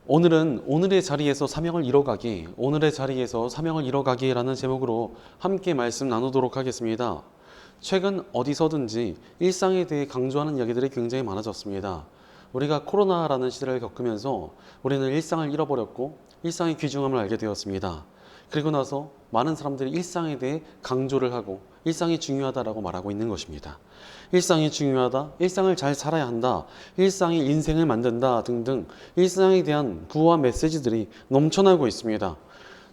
오늘은 오늘의 자리에서 사명을 이뤄가기, 오늘의 자리에서 사명을 이뤄가기라는 제목으로 함께 말씀 나누도록 하겠습니다. 최근 어디서든지 일상에 대해 강조하는 이야기들이 굉장히 많아졌습니다. 우리가 코로나라는 시대를 겪으면서 우리는 일상을 잃어버렸고 일상의 귀중함을 알게 되었습니다. 그리고 나서 많은 사람들이 일상에 대해 강조를 하고 일상이 중요하다라고 말하고 있는 것입니다. 일상이 중요하다, 일상을 잘 살아야 한다, 일상이 인생을 만든다 등등 일상에 대한 구호와 메시지들이 넘쳐나고 있습니다.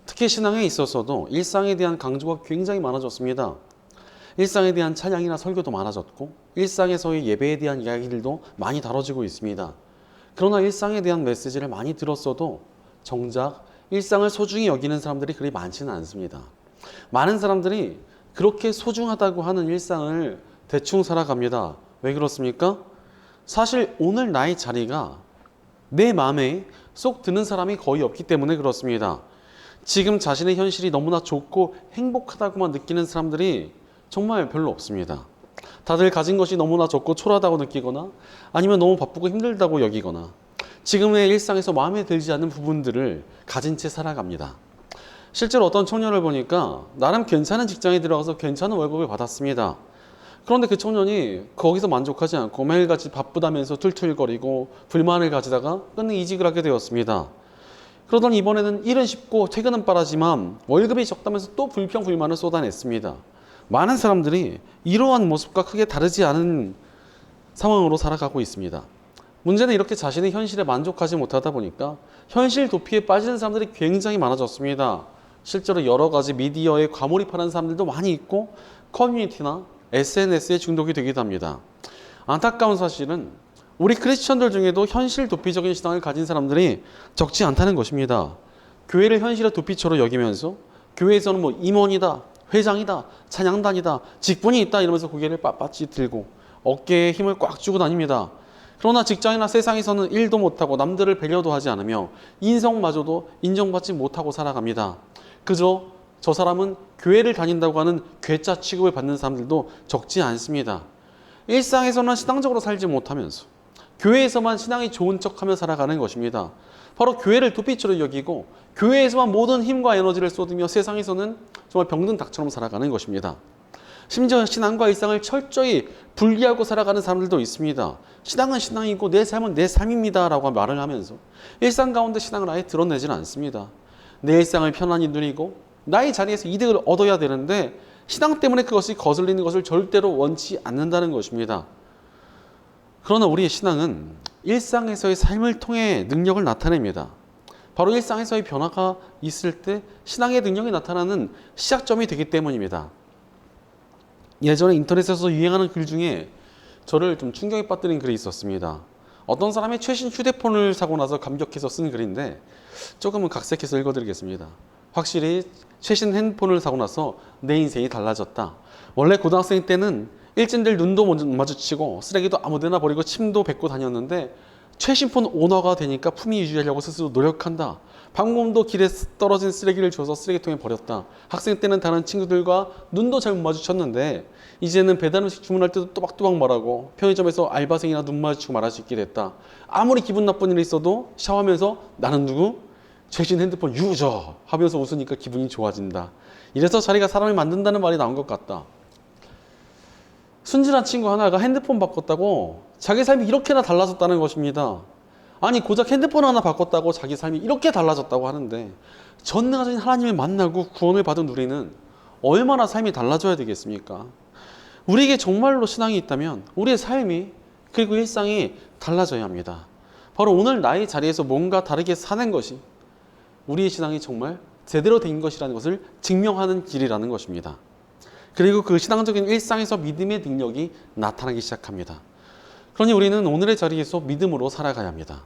특히 신앙에 있어서도 일상에 대한 강조가 굉장히 많아졌습니다. 일상에 대한 찬양이나 설교도 많아졌고 일상에서의 예배에 대한 이야기들도 많이 다뤄지고 있습니다. 그러나 일상에 대한 메시지를 많이 들었어도 정작 일상을 소중히 여기는 사람들이 그리 많지는 않습니다. 많은 사람들이 그렇게 소중하다고 하는 일상을 대충 살아갑니다. 왜 그렇습니까? 사실 오늘 나의 자리가 내 마음에 쏙 드는 사람이 거의 없기 때문에 그렇습니다. 지금 자신의 현실이 너무나 좋고 행복하다고만 느끼는 사람들이 정말 별로 없습니다. 다들 가진 것이 너무나 적고 초라하다고 느끼거나 아니면 너무 바쁘고 힘들다고 여기거나 지금의 일상에서 마음에 들지 않는 부분들을 가진 채 살아갑니다. 실제로 어떤 청년을 보니까 나름 괜찮은 직장에 들어가서 괜찮은 월급을 받았습니다. 그런데 그 청년이 거기서 만족하지 않고 매일같이 바쁘다면서 툴툴거리고 불만을 가지다가 끝내 이직을 하게 되었습니다. 그러더니 이번에는 일은 쉽고 퇴근은 빠르지만 월급이 적다면서 또 불평불만을 쏟아냈습니다. 많은 사람들이 이러한 모습과 크게 다르지 않은 상황으로 살아가고 있습니다. 문제는 이렇게 자신의 현실에 만족하지 못하다 보니까 현실 도피에 빠지는 사람들이 굉장히 많아졌습니다. 실제로 여러 가지 미디어에 과몰입하는 사람들도 많이 있고 커뮤니티나 SNS에 중독이 되기도 합니다. 안타까운 사실은 우리 크리스천들 중에도 현실 도피적인 신앙을 가진 사람들이 적지 않다는 것입니다. 교회를 현실의 도피처로 여기면서 교회에서는 뭐 임원이다, 회장이다, 찬양단이다, 직분이 있다 이러면서 고개를 빳빳이 들고 어깨에 힘을 꽉 주고 다닙니다. 그러나 직장이나 세상에서는 일도 못하고 남들을 배려도 하지 않으며 인성마저도 인정받지 못하고 살아갑니다. 그저 저 사람은 교회를 다닌다고 하는 괴짜 취급을 받는 사람들도 적지 않습니다. 일상에서는 신앙적으로 살지 못하면서 교회에서만 신앙이 좋은 척하며 살아가는 것입니다. 바로 교회를 도피처로 여기고 교회에서만 모든 힘과 에너지를 쏟으며 세상에서는 정말 병든 닭처럼 살아가는 것입니다. 심지어 신앙과 일상을 철저히 분리하고 살아가는 사람들도 있습니다. 신앙은 신앙이고 내 삶은 내 삶입니다 라고 말을 하면서 일상 가운데 신앙을 아예 드러내지는 않습니다. 내 일상을 편안히 누리고 나의 자리에서 이득을 얻어야 되는데 신앙 때문에 그것이 거슬리는 것을 절대로 원치 않는다는 것입니다. 그러나 우리의 신앙은 일상에서의 삶을 통해 능력을 나타냅니다. 바로 일상에서의 변화가 있을 때 신앙의 능력이 나타나는 시작점이 되기 때문입니다. 예전에 인터넷에서 유행하는 글 중에 저를 좀 충격에 빠뜨린 글이 있었습니다. 어떤 사람이 최신 휴대폰을 사고 나서 감격해서 쓴 글인데 조금은 각색해서 읽어드리겠습니다. 확실히 최신 핸드폰을 사고 나서 내 인생이 달라졌다. 원래 고등학생 때는 일진들 눈도 못 마주치고 쓰레기도 아무데나 버리고 침도 뱉고 다녔는데 최신 폰 오너가 되니까 품위 유지하려고 스스로 노력한다. 방금도 길에 떨어진 쓰레기를 주워서 쓰레기통에 버렸다. 학생 때는 다른 친구들과 눈도 잘 못 마주쳤는데 이제는 배달 음식 주문할 때도 또박또박 말하고 편의점에서 알바생이나 눈 마주치고 말할 수 있게 됐다. 아무리 기분 나쁜 일이 있어도 샤워하면서 나는 누구? 최신 핸드폰 유저 하면서 웃으니까 기분이 좋아진다. 이래서 자리가 사람을 만든다는 말이 나온 것 같다. 순진한 친구 하나가 핸드폰 바꿨다고 자기 삶이 이렇게나 달라졌다는 것입니다. 아니 고작 핸드폰 하나 바꿨다고 자기 삶이 이렇게 달라졌다고 하는데 전능하신 하나님을 만나고 구원을 받은 우리는 얼마나 삶이 달라져야 되겠습니까? 우리에게 정말로 신앙이 있다면 우리의 삶이 그리고 일상이 달라져야 합니다. 바로 오늘 나의 자리에서 뭔가 다르게 사는 것이 우리의 신앙이 정말 제대로 된 것이라는 것을 증명하는 길이라는 것입니다. 그리고 그 신앙적인 일상에서 믿음의 능력이 나타나기 시작합니다. 그러니 우리는 오늘의 자리에서 믿음으로 살아가야 합니다.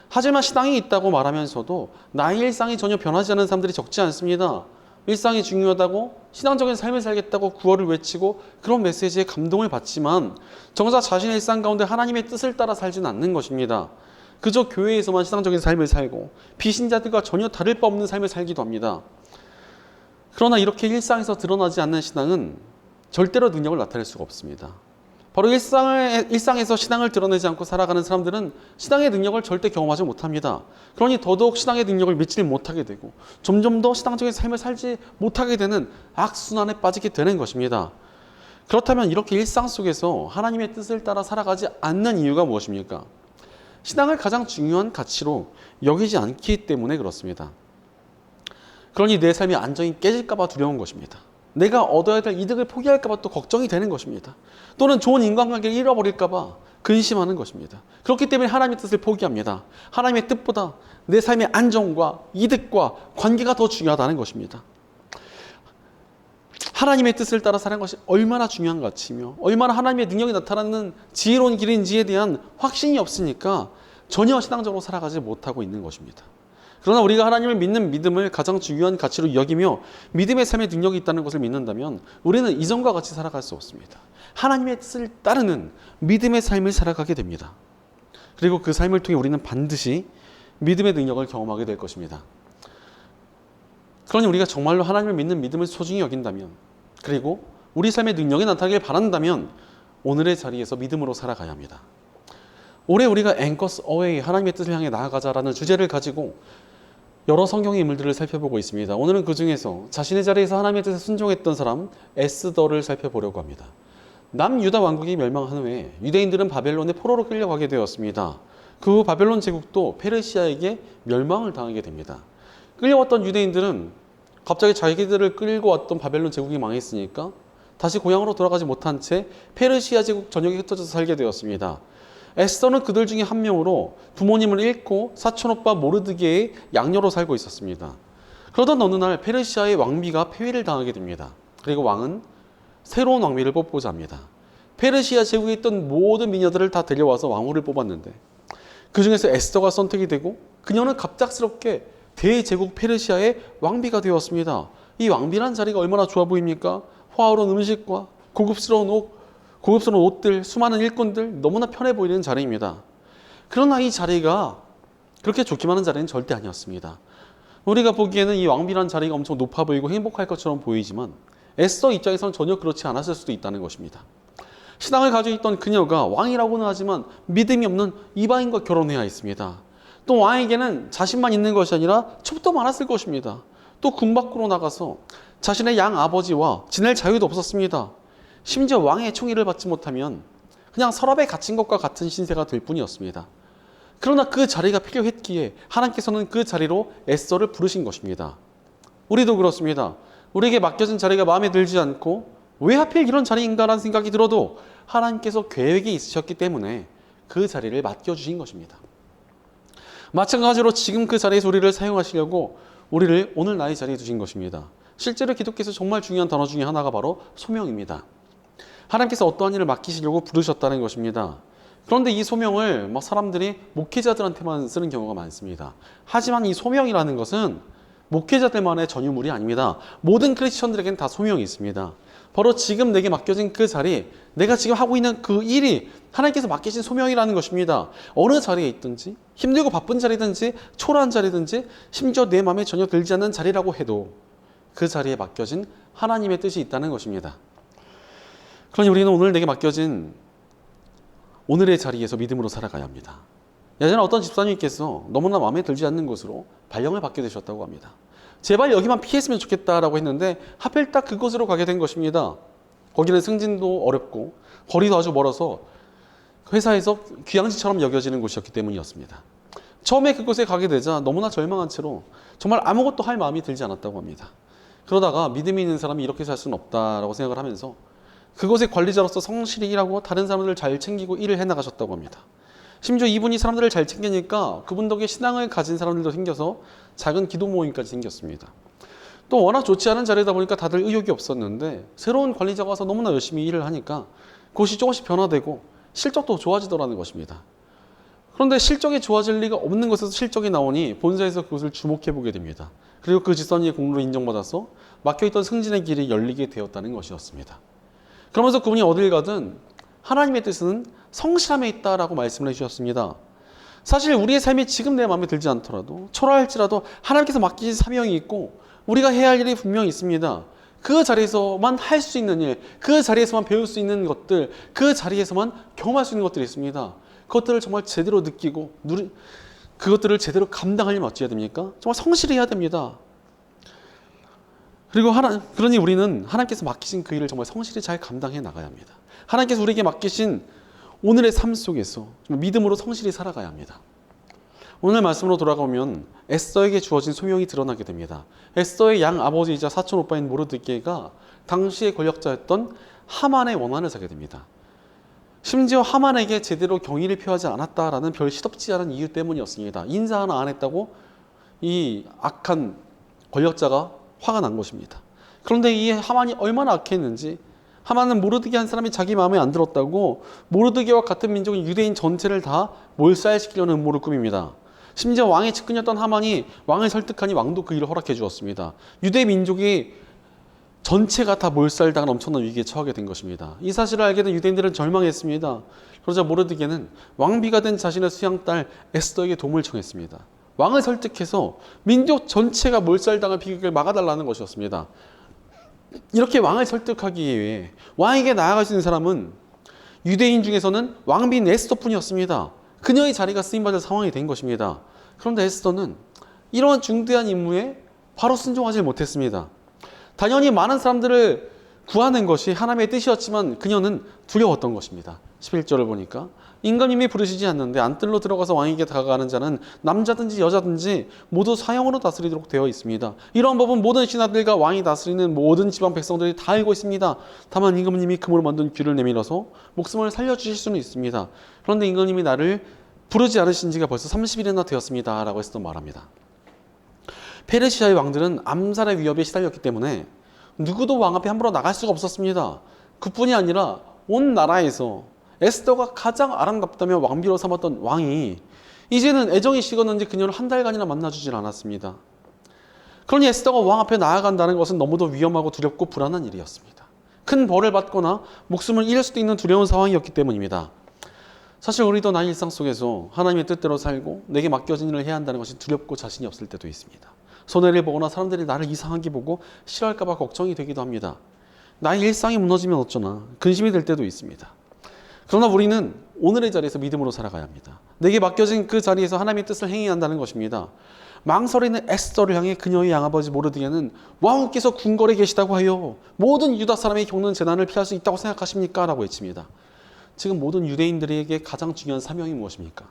하지만 신앙이 있다고 말하면서도 나의 일상이 전혀 변하지 않는 사람들이 적지 않습니다. 일상이 중요하다고 신앙적인 삶을 살겠다고 구호를 외치고 그런 메시지에 감동을 받지만 정작 자신의 일상 가운데 하나님의 뜻을 따라 살지는 않는 것입니다. 그저 교회에서만 신앙적인 삶을 살고 비신자들과 전혀 다를 바 없는 삶을 살기도 합니다. 그러나 이렇게 일상에서 드러나지 않는 신앙은 절대로 능력을 나타낼 수가 없습니다. 바로 일상에서 신앙을 드러내지 않고 살아가는 사람들은 신앙의 능력을 절대 경험하지 못합니다. 그러니 더더욱 신앙의 능력을 믿지 못하게 되고 점점 더 신앙적인 삶을 살지 못하게 되는 악순환에 빠지게 되는 것입니다. 그렇다면 이렇게 일상 속에서 하나님의 뜻을 따라 살아가지 않는 이유가 무엇입니까? 신앙을 가장 중요한 가치로 여기지 않기 때문에 그렇습니다. 그러니 내 삶의 안정이 깨질까 봐 두려운 것입니다. 내가 얻어야 될 이득을 포기할까 봐 또 걱정이 되는 것입니다. 또는 좋은 인간관계를 잃어버릴까 봐 근심하는 것입니다. 그렇기 때문에 하나님의 뜻을 포기합니다. 하나님의 뜻보다 내 삶의 안정과 이득과 관계가 더 중요하다는 것입니다. 하나님의 뜻을 따라 사는 것이 얼마나 중요한 가치며 얼마나 하나님의 능력이 나타나는 지혜로운 길인지에 대한 확신이 없으니까 전혀 신앙적으로 살아가지 못하고 있는 것입니다. 그러나 우리가 하나님을 믿는 믿음을 가장 중요한 가치로 여기며 믿음의 삶의 능력이 있다는 것을 믿는다면 우리는 이전과 같이 살아갈 수 없습니다. 하나님의 뜻을 따르는 믿음의 삶을 살아가게 됩니다. 그리고 그 삶을 통해 우리는 반드시 믿음의 능력을 경험하게 될 것입니다. 그러니 우리가 정말로 하나님을 믿는 믿음을 소중히 여긴다면, 그리고 우리 삶의 능력이 나타나길 바란다면 오늘의 자리에서 믿음으로 살아가야 합니다. 올해 우리가 Anchors Away, 하나님의 뜻을 향해 나아가자라는 주제를 가지고 여러 성경의 인물들을 살펴보고 있습니다. 오늘은 그 중에서 자신의 자리에서 하나님의 뜻에 순종했던 사람 에스더를 살펴보려고 합니다. 남유다 왕국이 멸망한 후에 유대인들은 바벨론의 포로로 끌려가게 되었습니다. 그 후 바벨론 제국도 페르시아에게 멸망을 당하게 됩니다. 끌려왔던 유대인들은 갑자기 자기들을 끌고 왔던 바벨론 제국이 망했으니까 다시 고향으로 돌아가지 못한 채 페르시아 제국 전역에 흩어져서 살게 되었습니다. 에스더는 그들 중에 한 명으로 부모님을 잃고 사촌오빠 모르드게의 양녀로 살고 있었습니다. 그러던 어느 날 페르시아의 왕비가 폐위를 당하게 됩니다. 그리고 왕은 새로운 왕비를 뽑고자 합니다. 페르시아 제국에 있던 모든 미녀들을 다 데려와서 왕후를 뽑았는데 그 중에서 에스더가 선택이 되고 그녀는 갑작스럽게 대제국 페르시아의 왕비가 되었습니다. 이 왕비란 자리가 얼마나 좋아 보입니까? 화려한 음식과 고급스러운 옷들, 수많은 일꾼들, 너무나 편해 보이는 자리입니다. 그러나 이 자리가 그렇게 좋기만 한 자리는 절대 아니었습니다. 우리가 보기에는 이 왕비란 자리가 엄청 높아 보이고 행복할 것처럼 보이지만 에스더 입장에서는 전혀 그렇지 않았을 수도 있다는 것입니다. 신앙을 가지고 있던 그녀가 왕이라고는 하지만 믿음이 없는 이방인과 결혼해야 했습니다. 또 왕에게는 자신만 있는 것이 아니라 첩도 많았을 것입니다. 또 궁 밖으로 나가서 자신의 양 아버지와 지낼 자유도 없었습니다. 심지어 왕의 총애를 받지 못하면 그냥 서랍에 갇힌 것과 같은 신세가 될 뿐이었습니다. 그러나 그 자리가 필요했기에 하나님께서는 그 자리로 에스더를 부르신 것입니다. 우리도 그렇습니다. 우리에게 맡겨진 자리가 마음에 들지 않고 왜 하필 이런 자리인가라는 생각이 들어도 하나님께서 계획이 있으셨기 때문에 그 자리를 맡겨주신 것입니다. 마찬가지로 지금 그 자리에서 우리를 사용하시려고 우리를 오늘 나의 자리에 두신 것입니다. 실제로 기독교에서 정말 중요한 단어 중에 하나가 바로 소명입니다. 하나님께서 어떠한 일을 맡기시려고 부르셨다는 것입니다. 그런데 이 소명을 사람들이 목회자들한테만 쓰는 경우가 많습니다. 하지만 이 소명이라는 것은 목회자들만의 전유물이 아닙니다. 모든 크리스천들에게는 다 소명이 있습니다. 바로 지금 내게 맡겨진 그 자리, 내가 지금 하고 있는 그 일이 하나님께서 맡기신 소명이라는 것입니다. 어느 자리에 있든지, 힘들고 바쁜 자리든지, 초라한 자리든지, 심지어 내 마음에 전혀 들지 않는 자리라고 해도 그 자리에 맡겨진 하나님의 뜻이 있다는 것입니다. 그러니 우리는 오늘 내게 맡겨진 오늘의 자리에서 믿음으로 살아가야 합니다. 예전에 어떤 집사님께서 너무나 마음에 들지 않는 곳으로 발령을 받게 되셨다고 합니다. 제발 여기만 피했으면 좋겠다라고 했는데 하필 딱 그곳으로 가게 된 것입니다. 거기는 승진도 어렵고 거리도 아주 멀어서 회사에서 귀향지처럼 여겨지는 곳이었기 때문이었습니다. 처음에 그곳에 가게 되자 너무나 절망한 채로 정말 아무것도 할 마음이 들지 않았다고 합니다. 그러다가 믿음이 있는 사람이 이렇게 살 수는 없다라고 생각을 하면서 그곳의 관리자로서 성실히 일하고 다른 사람들을 잘 챙기고 일을 해나가셨다고 합니다. 심지어 이분이 사람들을 잘 챙기니까 그분 덕에 신앙을 가진 사람들도 생겨서 작은 기도 모임까지 생겼습니다. 또 워낙 좋지 않은 자리다 보니까 다들 의욕이 없었는데 새로운 관리자가 와서 너무나 열심히 일을 하니까 그것이 조금씩 변화되고 실적도 좋아지더라는 것입니다. 그런데 실적이 좋아질 리가 없는 곳에서 실적이 나오니 본사에서 그것을 주목해보게 됩니다. 그리고 그 집사님의 공로를 인정받아서 막혀있던 승진의 길이 열리게 되었다는 것이었습니다. 그러면서 그분이 어딜 가든 하나님의 뜻은 성실함에 있다라고 말씀을 해주셨습니다. 사실 우리의 삶이 지금 내 마음에 들지 않더라도 초라할지라도 하나님께서 맡기신 사명이 있고 우리가 해야 할 일이 분명히 있습니다. 그 자리에서만 할 수 있는 일, 그 자리에서만 배울 수 있는 것들, 그 자리에서만 경험할 수 있는 것들이 있습니다. 그것들을 정말 제대로 느끼고 그것들을 제대로 감당하려면 어찌해야 됩니까? 정말 성실히 해야 됩니다. 그리고 그러니 우리는 하나님께서 맡기신 그 일을 정말 성실히 잘 감당해 나가야 합니다. 하나님께서 우리에게 맡기신 오늘의 삶 속에서 믿음으로 성실히 살아가야 합니다. 오늘 말씀으로 돌아가면 에스더에게 주어진 소명이 드러나게 됩니다. 에스더의 양 아버지이자 사촌 오빠인 모르드게가 당시의 권력자였던 하만의 원한을 사게 됩니다. 심지어 하만에게 제대로 경의를 표하지 않았다라는 별 시덥지 않은 이유 때문이었습니다. 인사 하나 안 했다고 이 악한 권력자가 화가 난 것입니다. 그런데 이 하만이 얼마나 악했는지, 하만은 모르드게 한 사람이 자기 마음에 안 들었다고 모르드게와 같은 민족인 유대인 전체를 다 몰살시키려는 음모를 꾸밉니다. 심지어 왕의 측근이었던 하만이 왕을 설득하니 왕도 그 일을 허락해 주었습니다. 유대 민족이 전체가 다 몰살당한 엄청난 위기에 처하게 된 것입니다. 이 사실을 알게 된 유대인들은 절망했습니다. 그러자 모르드게는 왕비가 된 자신의 수양딸 에스더에게 도움을 청했습니다. 왕을 설득해서 민족 전체가 몰살당할 비극을 막아달라는 것이었습니다. 이렇게 왕을 설득하기 위해 왕에게 나아갈 수 있는 사람은 유대인 중에서는 왕비인 에스더뿐이었습니다. 그녀의 자리가 쓰임받을 상황이 된 것입니다. 그런데 에스더는 이러한 중대한 임무에 바로 순종하지 못했습니다. 당연히 많은 사람들을 구하는 것이 하나님의 뜻이었지만 그녀는 두려웠던 것입니다. 11절을 보니까 임금님이 부르시지 않는데 안뜰로 들어가서 왕에게 다가가는 자는 남자든지 여자든지 모두 사형으로 다스리도록 되어 있습니다. 이러한 법은 모든 신하들과 왕이 다스리는 모든 지방 백성들이 다 알고 있습니다. 다만 임금님이 금으로 만든 귀를 내밀어서 목숨을 살려주실 수는 있습니다. 그런데 임금님이 나를 부르지 않으신 지가 벌써 30일이나 되었습니다 라고 에스더 말합니다. 페르시아의 왕들은 암살의 위협에 시달렸기 때문에 누구도 왕 앞에 함부로 나갈 수가 없었습니다. 그뿐이 아니라 온 나라에서 에스더가 가장 아름답다며 왕비로 삼았던 왕이 이제는 애정이 식었는지 그녀를 한 달간이나 만나주질 않았습니다. 그러니 에스더가 왕 앞에 나아간다는 것은 너무도 위험하고 두렵고 불안한 일이었습니다. 큰 벌을 받거나 목숨을 잃을 수도 있는 두려운 상황이었기 때문입니다. 사실 우리도 나의 일상 속에서 하나님의 뜻대로 살고 내게 맡겨진 일을 해야 한다는 것이 두렵고 자신이 없을 때도 있습니다. 손해를 보거나 사람들이 나를 이상하게 보고 싫어할까 봐 걱정이 되기도 합니다. 나의 일상이 무너지면 어쩌나 근심이 될 때도 있습니다. 그러나 우리는 오늘의 자리에서 믿음으로 살아가야 합니다. 내게 맡겨진 그 자리에서 하나님의 뜻을 행해야 한다는 것입니다. 망설이는 에스더를 향해 그녀의 양아버지 모르드게는 왕후께서 궁궐에 계시다고 하여 모든 유다 사람이 겪는 재난을 피할 수 있다고 생각하십니까? 라고 외칩니다. 지금 모든 유대인들에게 가장 중요한 사명이 무엇입니까?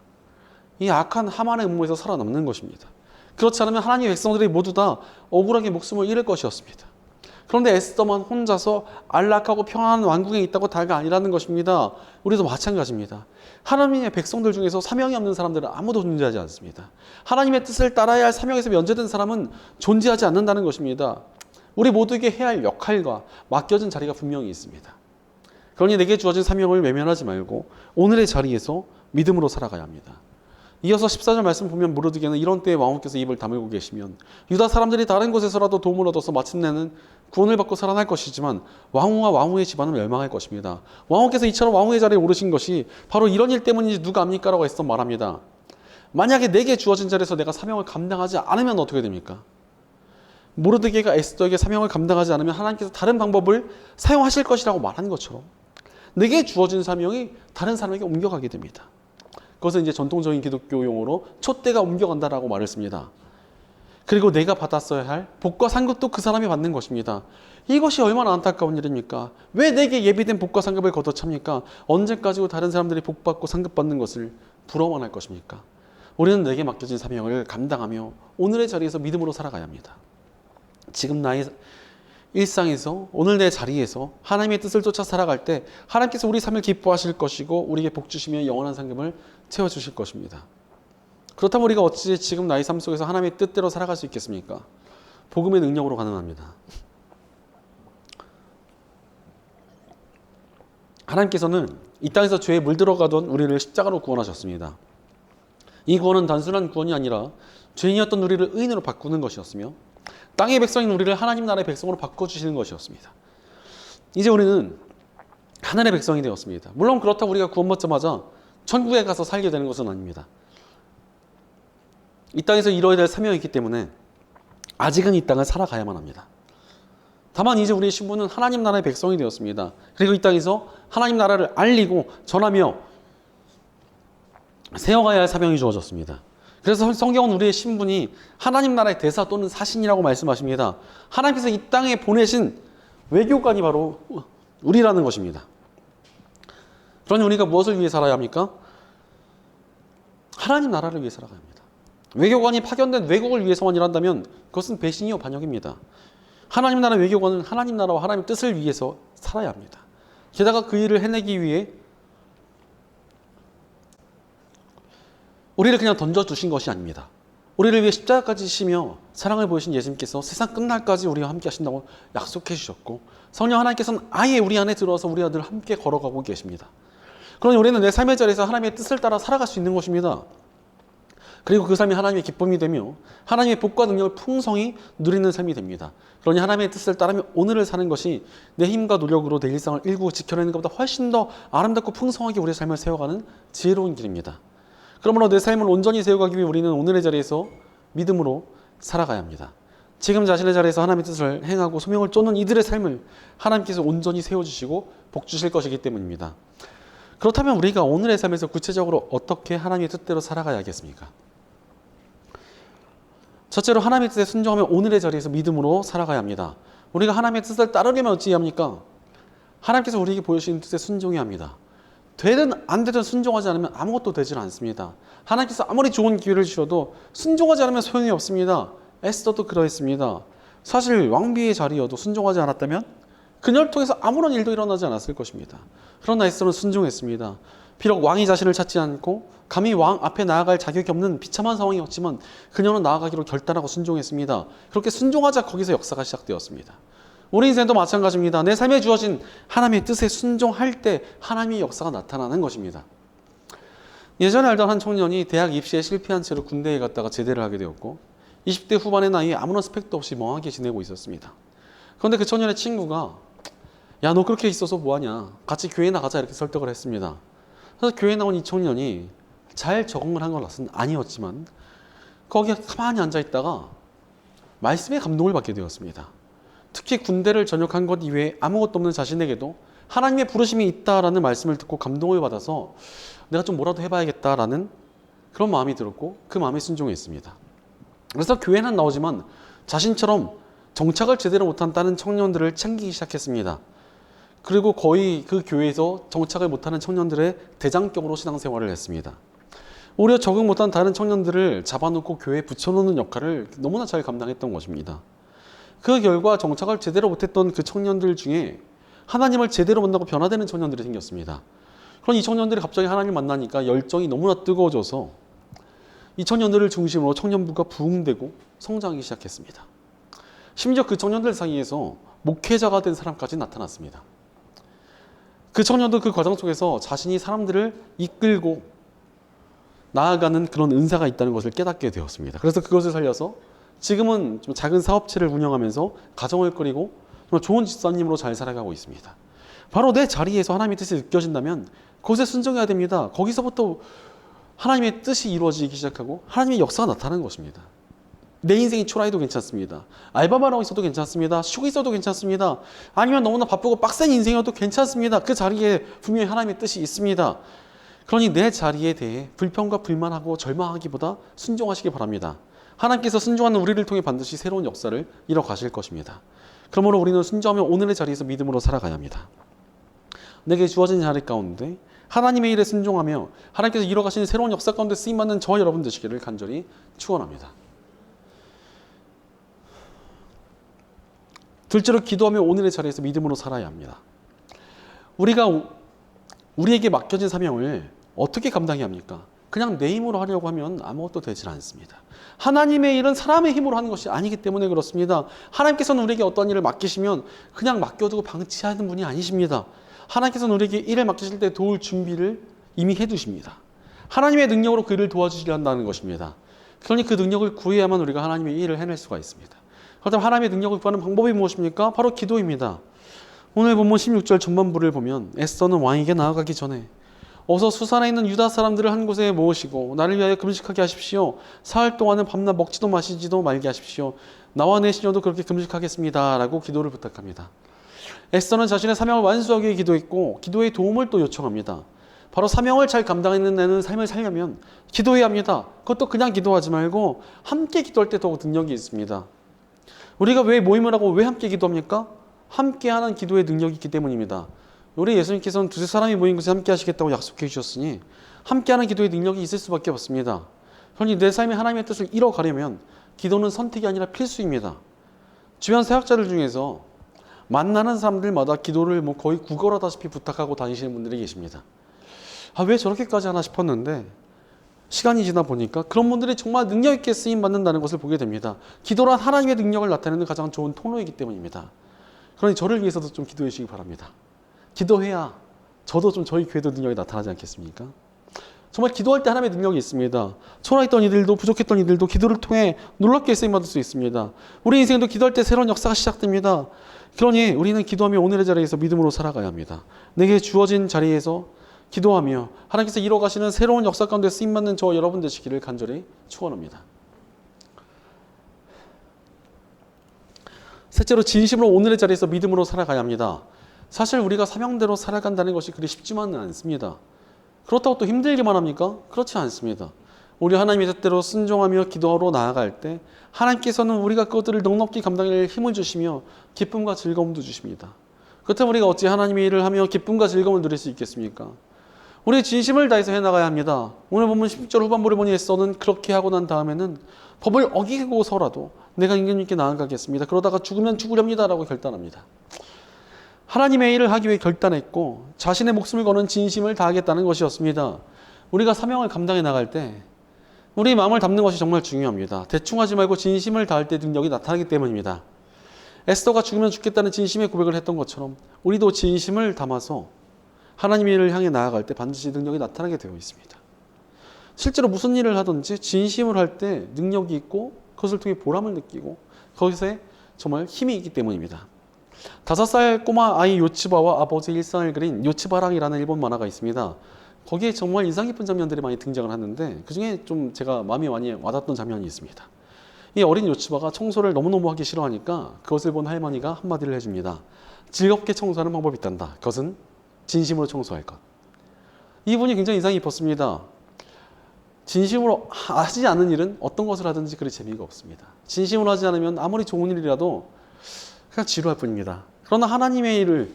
이 악한 하만의 음모에서 살아남는 것입니다. 그렇지 않으면 하나님의 백성들이 모두 다 억울하게 목숨을 잃을 것이었습니다. 그런데 에스더만 혼자서 안락하고 평안한 왕궁에 있다고 다가 아니라는 것입니다. 우리도 마찬가지입니다. 하나님의 백성들 중에서 사명이 없는 사람들은 아무도 존재하지 않습니다. 하나님의 뜻을 따라야 할 사명에서 면제된 사람은 존재하지 않는다는 것입니다. 우리 모두에게 해야 할 역할과 맡겨진 자리가 분명히 있습니다. 그러니 내게 주어진 사명을 외면하지 말고 오늘의 자리에서 믿음으로 살아가야 합니다. 이어서 14절 말씀 보면 모르드게는 이런 때에 왕후께서 입을 다물고 계시면 유다 사람들이 다른 곳에서라도 도움을 얻어서 마침내는 구원을 받고 살아날 것이지만 왕후와 왕후의 집안은 멸망할 것입니다. 왕후께서 이처럼 왕후의 자리에 오르신 것이 바로 이런 일 때문인지 누가 압니까? 라고 에스더 말합니다. 만약에 내게 주어진 자리에서 내가 사명을 감당하지 않으면 어떻게 됩니까? 모르드게가 에스더에게 사명을 감당하지 않으면 하나님께서 다른 방법을 사용하실 것이라고 말한 것처럼 내게 주어진 사명이 다른 사람에게 옮겨가게 됩니다. 그것은 이제 전통적인 기독교 용어로 촛대가 옮겨간다라고 말을 씁니다. 그리고 내가 받았어야 할 복과 상급도 그 사람이 받는 것입니다. 이것이 얼마나 안타까운 일입니까? 왜 내게 예비된 복과 상급을 걷어찹니까? 언제까지고 다른 사람들이 복받고 상급받는 것을 부러워만 할 것입니까? 우리는 내게 맡겨진 사명을 감당하며 오늘의 자리에서 믿음으로 살아가야 합니다. 지금 나의 일상에서 오늘 내 자리에서 하나님의 뜻을 쫓아 살아갈 때 하나님께서 우리 삶을 기뻐하실 것이고 우리에게 복 주시며 영원한 상급을 채워주실 것입니다. 그렇다면 우리가 어찌 지금 나의 삶 속에서 하나님의 뜻대로 살아갈 수 있겠습니까? 복음의 능력으로 가능합니다. 하나님께서는 이 땅에서 죄에 물들어가던 우리를 십자가로 구원하셨습니다. 이 구원은 단순한 구원이 아니라 죄인이었던 우리를 의인으로 바꾸는 것이었으며 땅의 백성인 우리를 하나님 나라의 백성으로 바꿔주시는 것이었습니다. 이제 우리는 하늘의 백성이 되었습니다. 물론 그렇다고 우리가 구원받자마자 천국에 가서 살게 되는 것은 아닙니다. 이 땅에서 이루어야 될 사명이 있기 때문에 아직은 이 땅을 살아가야만 합니다. 다만 이제 우리의 신분은 하나님 나라의 백성이 되었습니다. 그리고 이 땅에서 하나님 나라를 알리고 전하며 세워가야 할 사명이 주어졌습니다. 그래서 성경은 우리의 신분이 하나님 나라의 대사 또는 사신이라고 말씀하십니다. 하나님께서 이 땅에 보내신 외교관이 바로 우리라는 것입니다. 그러니 우리가 무엇을 위해 살아야 합니까? 하나님 나라를 위해 살아가야 합니다. 외교관이 파견된 외국을 위해서만 일한다면 그것은 배신이요 반역입니다. 하나님 나라 외교관은 하나님 나라와 하나님의 뜻을 위해서 살아야 합니다. 게다가 그 일을 해내기 위해 우리를 그냥 던져주신 것이 아닙니다. 우리를 위해 십자가까지 지시며 사랑을 보이신 예수님께서 세상 끝날까지 우리와 함께 하신다고 약속해 주셨고, 성령 하나님께서는 아예 우리 안에 들어와서 우리 아들 함께 걸어가고 계십니다. 그러니 우리는 내 삶의 자리에서 하나님의 뜻을 따라 살아갈 수 있는 것입니다. 그리고 그 삶이 하나님의 기쁨이 되며 하나님의 복과 능력을 풍성히 누리는 삶이 됩니다. 그러니 하나님의 뜻을 따르며 오늘을 사는 것이 내 힘과 노력으로 내 일상을 일구 지켜내는 것보다 훨씬 더 아름답고 풍성하게 우리의 삶을 세워가는 지혜로운 길입니다. 그러므로 내 삶을 온전히 세워가기 위해 우리는 오늘의 자리에서 믿음으로 살아가야 합니다. 지금 자신의 자리에서 하나님의 뜻을 행하고 소명을 쫓는 이들의 삶을 하나님께서 온전히 세워주시고 복 주실 것이기 때문입니다. 그렇다면 우리가 오늘의 삶에서 구체적으로 어떻게 하나님의 뜻대로 살아가야겠습니까? 첫째로 하나님의 뜻에 순종하며 오늘의 자리에서 믿음으로 살아가야 합니다. 우리가 하나님의 뜻을 따르려면 어찌해야 합니까? 하나님께서 우리에게 보여주신 뜻에 순종해야 합니다. 되든 안 되든 순종하지 않으면 아무것도 되질 않습니다. 하나님께서 아무리 좋은 기회를 주셔도 순종하지 않으면 소용이 없습니다. 에스더도 그러했습니다. 사실 왕비의 자리여도 순종하지 않았다면 그녀를 통해서 아무런 일도 일어나지 않았을 것입니다. 그러나 에스더는 순종했습니다. 비록 왕이 자신을 찾지 않고 감히 왕 앞에 나아갈 자격이 없는 비참한 상황이었지만 그녀는 나아가기로 결단하고 순종했습니다. 그렇게 순종하자 거기서 역사가 시작되었습니다. 우리 인생도 마찬가지입니다. 내 삶에 주어진 하나님의 뜻에 순종할 때 하나님의 역사가 나타나는 것입니다. 예전에 알던 한 청년이 대학 입시에 실패한 채로 군대에 갔다가 제대를 하게 되었고 20대 후반의 나이에 아무런 스펙도 없이 멍하게 지내고 있었습니다. 그런데 그 청년의 친구가 야, 너 그렇게 있어서 뭐하냐, 같이 교회 나가자, 이렇게 설득을 했습니다. 그래서 교회 나온 이 청년이 잘 적응을 한 것은 아니었지만 거기에 가만히 앉아있다가 말씀에 감동을 받게 되었습니다. 특히 군대를 전역한 것 이외에 아무것도 없는 자신에게도 하나님의 부르심이 있다라는 말씀을 듣고 감동을 받아서 내가 좀 뭐라도 해봐야겠다라는 그런 마음이 들었고 그 마음에 순종했습니다. 그래서 교회는 나오지만 자신처럼 정착을 제대로 못한 다른 청년들을 챙기기 시작했습니다. 그리고 거의 그 교회에서 정착을 못하는 청년들의 대장격으로 신앙생활을 했습니다. 오히려 적응 못한 다른 청년들을 잡아놓고 교회에 붙여놓는 역할을 너무나 잘 감당했던 것입니다. 그 결과 정착을 제대로 못했던 그 청년들 중에 하나님을 제대로 만나고 변화되는 청년들이 생겼습니다. 그런 이 청년들이 갑자기 하나님을 만나니까 열정이 너무나 뜨거워져서 이 청년들을 중심으로 청년부가 부흥되고 성장하기 시작했습니다. 심지어 그 청년들 사이에서 목회자가 된 사람까지 나타났습니다. 그 청년도 그 과정 속에서 자신이 사람들을 이끌고 나아가는 그런 은사가 있다는 것을 깨닫게 되었습니다. 그래서 그것을 살려서 지금은 좀 작은 사업체를 운영하면서 가정을 꾸리고 정말 좋은 집사님으로 잘 살아가고 있습니다. 바로 내 자리에서 하나님의 뜻이 느껴진다면 그것에 순종해야 됩니다. 거기서부터 하나님의 뜻이 이루어지기 시작하고 하나님의 역사가 나타나는 것입니다. 내 인생이 초라해도 괜찮습니다. 알바만 하고 있어도 괜찮습니다. 쉬고 있어도 괜찮습니다. 아니면 너무나 바쁘고 빡센 인생이어도 괜찮습니다. 그 자리에 분명히 하나님의 뜻이 있습니다. 그러니 내 자리에 대해 불평과 불만하고 절망하기보다 순종하시기 바랍니다. 하나님께서 순종하는 우리를 통해 반드시 새로운 역사를 이뤄가실 것입니다. 그러므로 우리는 순종하며 오늘의 자리에서 믿음으로 살아가야 합니다. 내게 주어진 자리 가운데 하나님의 일에 순종하며 하나님께서 이뤄가시는 새로운 역사 가운데 쓰임받는 저와 여러분 되시기를 간절히 축원합니다. 둘째로 기도하며 오늘의 자리에서 믿음으로 살아야 합니다. 우리가 우리에게 맡겨진 사명을 어떻게 감당해야 합니까? 그냥 내 힘으로 하려고 하면 아무것도 되질 않습니다. 하나님의 일은 사람의 힘으로 하는 것이 아니기 때문에 그렇습니다. 하나님께서는 우리에게 어떤 일을 맡기시면 그냥 맡겨두고 방치하는 분이 아니십니다. 하나님께서는 우리에게 일을 맡기실 때 도울 준비를 이미 해두십니다. 하나님의 능력으로 그 일을 도와주시려 한다는 것입니다. 그러니 그 능력을 구해야만 우리가 하나님의 일을 해낼 수가 있습니다. 그렇다면 하나님의 능력을 구하는 방법이 무엇입니까? 바로 기도입니다. 오늘 본문 16절 전반부를 보면 에스더는 왕에게 나아가기 전에 어서 수산에 있는 유다 사람들을 한 곳에 모으시고 나를 위하여 금식하게 하십시오. 사흘 동안은 밤낮 먹지도 마시지도 말게 하십시오. 나와 내 시녀도 그렇게 금식하겠습니다. 라고 기도를 부탁합니다. 에스더는 자신의 사명을 완수하기 위해 기도했고 기도의 도움을 또 요청합니다. 바로 사명을 잘 감당해내는 삶을 살려면 기도해야 합니다. 그것도 그냥 기도하지 말고 함께 기도할 때 더욱 능력이 있습니다. 우리가 왜 모임을 하고 왜 함께 기도합니까? 함께하는 기도의 능력이 있기 때문입니다. 우리 예수님께서는 두세 사람이 모인 곳에 함께 하시겠다고 약속해 주셨으니 함께하는 기도의 능력이 있을 수밖에 없습니다. 그러니 내 삶에 하나님의 뜻을 이뤄가려면 기도는 선택이 아니라 필수입니다. 주변 사역자들 중에서 만나는 사람들마다 기도를 거의 구걸하다시피 부탁하고 다니시는 분들이 계십니다. 왜 저렇게까지 하나 싶었는데 시간이 지나 보니까 그런 분들이 정말 능력 있게 쓰임 받는다는 것을 보게 됩니다. 기도란 하나님의 능력을 나타내는 가장 좋은 통로이기 때문입니다. 그러니 저를 위해서도 좀 기도해 주시기 바랍니다. 기도해야 저도 좀 저희 교회도 능력이 나타나지 않겠습니까? 정말 기도할 때 하나님의 능력이 있습니다. 초라했던 이들도 부족했던 이들도 기도를 통해 놀랍게 쓰임받을 수 있습니다. 우리 인생도 기도할 때 새로운 역사가 시작됩니다. 그러니 우리는 기도하며 오늘의 자리에서 믿음으로 살아가야 합니다. 내게 주어진 자리에서 기도하며 하나님께서 이뤄가시는 새로운 역사 가운데 쓰임받는 저 여러분 되시기를 간절히 축원합니다. 셋째로 진심으로 오늘의 자리에서 믿음으로 살아가야 합니다. 사실 우리가 사명대로 살아간다는 것이 그리 쉽지만은 않습니다. 그렇다고 또 힘들기만 합니까? 그렇지 않습니다. 우리 하나님의 뜻대로 순종하며 기도하러 나아갈 때 하나님께서는 우리가 그것들을 넉넉히 감당할 힘을 주시며 기쁨과 즐거움도 주십니다. 그렇다면 우리가 어찌 하나님의 일을 하며 기쁨과 즐거움을 누릴 수 있겠습니까? 우리 진심을 다해서 해나가야 합니다. 오늘 보면 16절 후반부를 보니 에스더는 그렇게 하고 난 다음에는 법을 어기고서라도 내가 임금님께 나아가겠습니다. 그러다가 죽으면 죽으렵니다. 라고 결단합니다. 하나님의 일을 하기 위해 결단했고 자신의 목숨을 거는 진심을 다하겠다는 것이었습니다. 우리가 사명을 감당해 나갈 때 우리 마음을 담는 것이 정말 중요합니다. 대충 하지 말고 진심을 다할 때 능력이 나타나기 때문입니다. 에스더가 죽으면 죽겠다는 진심의 고백을 했던 것처럼 우리도 진심을 담아서 하나님의 일을 향해 나아갈 때 반드시 능력이 나타나게 되어 있습니다. 실제로 무슨 일을 하든지 진심을 할 때 능력이 있고 그것을 통해 보람을 느끼고 거기서 정말 힘이 있기 때문입니다. 5살 꼬마 아이 요츠바와 아버지의 일상을 그린 요츠바랑이라는 일본 만화가 있습니다. 거기에 정말 인상 깊은 장면들이 많이 등장을 하는데 그중에 좀 제가 마음에 많이 와닿던 장면이 있습니다. 이 어린 요츠바가 청소를 너무너무 하기 싫어하니까 그것을 본 할머니가 한마디를 해줍니다. 즐겁게 청소하는 방법이 있단다. 그것은 진심으로 청소할 것. 이분이 굉장히 인상이 깊었습니다. 진심으로 하지 않은 일은 어떤 것을 하든지 그리 재미가 없습니다. 진심으로 하지 않으면 아무리 좋은 일이라도 그냥 지루할 뿐입니다. 그러나 하나님의 일을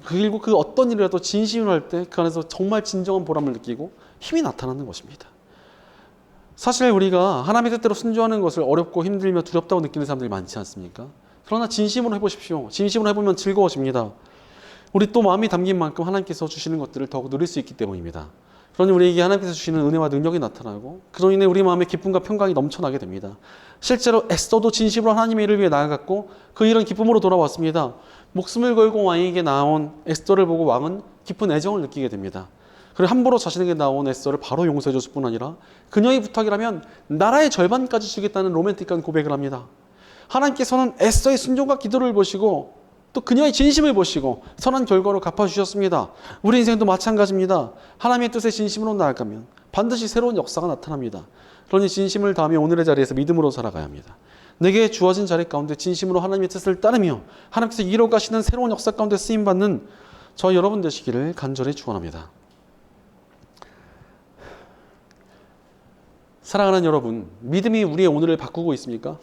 그리고 그 어떤 일이라도 진심으로 할 때 그 안에서 정말 진정한 보람을 느끼고 힘이 나타나는 것입니다. 사실 우리가 하나님의 뜻대로 순종하는 것을 어렵고 힘들며 두렵다고 느끼는 사람들이 많지 않습니까? 그러나 진심으로 해보십시오. 진심으로 해보면 즐거워집니다. 우리 또 마음이 담긴 만큼 하나님께서 주시는 것들을 더욱 누릴 수 있기 때문입니다. 그러니 우리에게 하나님께서 주시는 은혜와 능력이 나타나고 그로 인해 우리 마음에 기쁨과 평강이 넘쳐나게 됩니다. 실제로 에스더도 진심으로 하나님의 일을 위해 나아갔고 그 일은 기쁨으로 돌아왔습니다. 목숨을 걸고 왕에게 나온 에스더를 보고 왕은 깊은 애정을 느끼게 됩니다. 그리고 함부로 자신에게 나온 에스더를 바로 용서해 줬을 뿐 아니라 그녀의 부탁이라면 나라의 절반까지 주겠다는 로맨틱한 고백을 합니다. 하나님께서는 에스더의 순종과 기도를 보시고 또 그녀의 진심을 보시고 선한 결과로 갚아주셨습니다. 우리 인생도 마찬가지입니다. 하나님의 뜻에 진심으로 나아가면 반드시 새로운 역사가 나타납니다. 그러니 진심을 다하며 오늘의 자리에서 믿음으로 살아가야 합니다. 내게 주어진 자리 가운데 진심으로 하나님의 뜻을 따르며 하나님께서 이뤄가시는 새로운 역사 가운데 쓰임받는 저 여러분 되시기를 간절히 축원합니다. 사랑하는 여러분, 믿음이 우리의 오늘을 바꾸고 있습니까?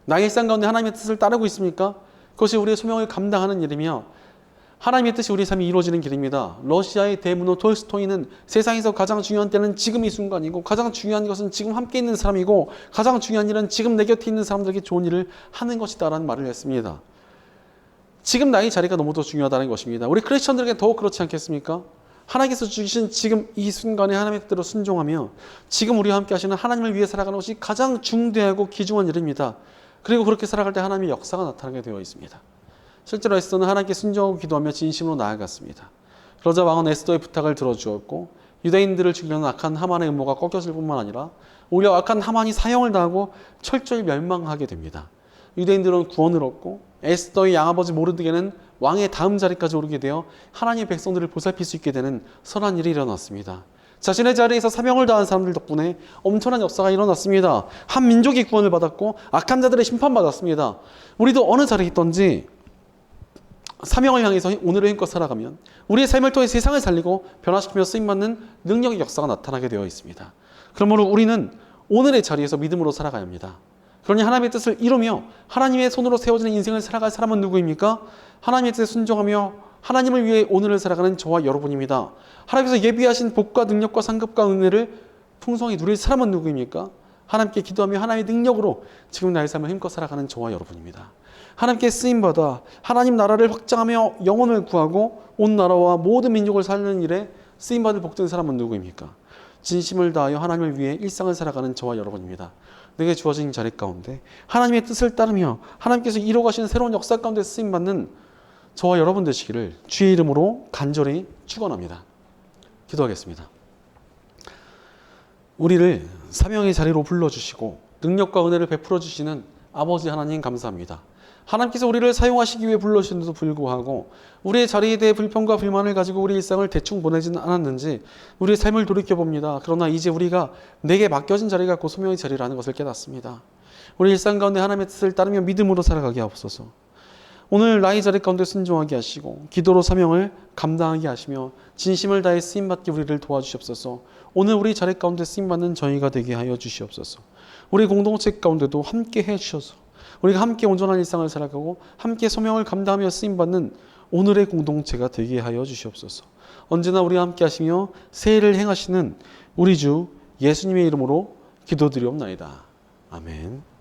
나의 일상 가운데 하나님의 뜻을 따르고 있습니까? 그것이 우리의 소명을 감당하는 일이며 하나님의 뜻이 우리의 삶이 이루어지는 길입니다. 러시아의 대문호 톨스토이는 세상에서 가장 중요한 때는 지금 이 순간이고 가장 중요한 것은 지금 함께 있는 사람이고 가장 중요한 일은 지금 내 곁에 있는 사람들에게 좋은 일을 하는 것이다 라는 말을 했습니다. 지금 나의 자리가 너무도 중요하다는 것입니다. 우리 크리스천들에게 더욱 그렇지 않겠습니까? 하나님께서 주신 지금 이 순간에 하나님의 뜻대로 순종하며 지금 우리와 함께 하시는 하나님을 위해 살아가는 것이 가장 중대하고 귀중한 일입니다. 그리고 그렇게 살아갈 때 하나님의 역사가 나타나게 되어 있습니다. 실제로 에스더는 하나님께 순종하고 기도하며 진심으로 나아갔습니다. 그러자 왕은 에스더의 부탁을 들어주었고 유대인들을 죽이려는 악한 하만의 음모가 꺾여질 뿐만 아니라 오히려 악한 하만이 사형을 당하고 철저히 멸망하게 됩니다. 유대인들은 구원을 얻고 에스더의 양아버지 모르드게는 왕의 다음 자리까지 오르게 되어 하나님의 백성들을 보살필 수 있게 되는 선한 일이 일어났습니다. 자신의 자리에서 사명을 다한 사람들 덕분에 엄청난 역사가 일어났습니다. 한 민족이 구원을 받았고 악한 자들의 심판받았습니다. 우리도 어느 자리에 있던지 사명을 향해서 오늘을 힘껏 살아가면 우리의 삶을 통해 세상을 살리고 변화시키며 쓰임받는 능력의 역사가 나타나게 되어 있습니다. 그러므로 우리는 오늘의 자리에서 믿음으로 살아가야 합니다. 그러니 하나님의 뜻을 이루며 하나님의 손으로 세워지는 인생을 살아갈 사람은 누구입니까? 하나님의 뜻에 순종하며 하나님을 위해 오늘을 살아가는 저와 여러분입니다. 하나님께서 예비하신 복과 능력과 상급과 은혜를 풍성히 누릴 사람은 누구입니까? 하나님께 기도하며 하나님의 능력으로 지금 나의 삶을 힘껏 살아가는 저와 여러분입니다. 하나님께 쓰임받아 하나님 나라를 확장하며 영혼을 구하고 온 나라와 모든 민족을 살리는 일에 쓰임받을 복된 사람은 누구입니까? 진심을 다하여 하나님을 위해 일상을 살아가는 저와 여러분입니다. 내게 주어진 자리 가운데 하나님의 뜻을 따르며 하나님께서 이루어가시는 새로운 역사 가운데 쓰임받는 저와 여러분 되시기를 주의 이름으로 간절히 축원합니다. 기도하겠습니다. 우리를 사명의 자리로 불러주시고 능력과 은혜를 베풀어 주시는 아버지 하나님 감사합니다. 하나님께서 우리를 사용하시기 위해 불러주신데도 불구하고 우리의 자리에 대해 불평과 불만을 가지고 우리 일상을 대충 보내지는 않았는지 우리의 삶을 돌이켜봅니다. 그러나 이제 우리가 내게 맡겨진 자리가 곧 소명의 자리라는 것을 깨닫습니다. 우리 일상 가운데 하나님의 뜻을 따르며 믿음으로 살아가게 하옵소서. 오늘 나의 자리 가운데 순종하게 하시고 기도로 사명을 감당하게 하시며 진심을 다해 쓰임받게 우리를 도와주시옵소서. 오늘 우리 자리 가운데 쓰임받는 저희가 되게 하여 주시옵소서. 우리 공동체 가운데도 함께 해주셔서 우리가 함께 온전한 일상을 살아가고 함께 소명을 감당하며 쓰임받는 오늘의 공동체가 되게 하여 주시옵소서. 언제나 우리와 함께 하시며 새해를 행하시는 우리 주 예수님의 이름으로 기도드리옵나이다. 아멘.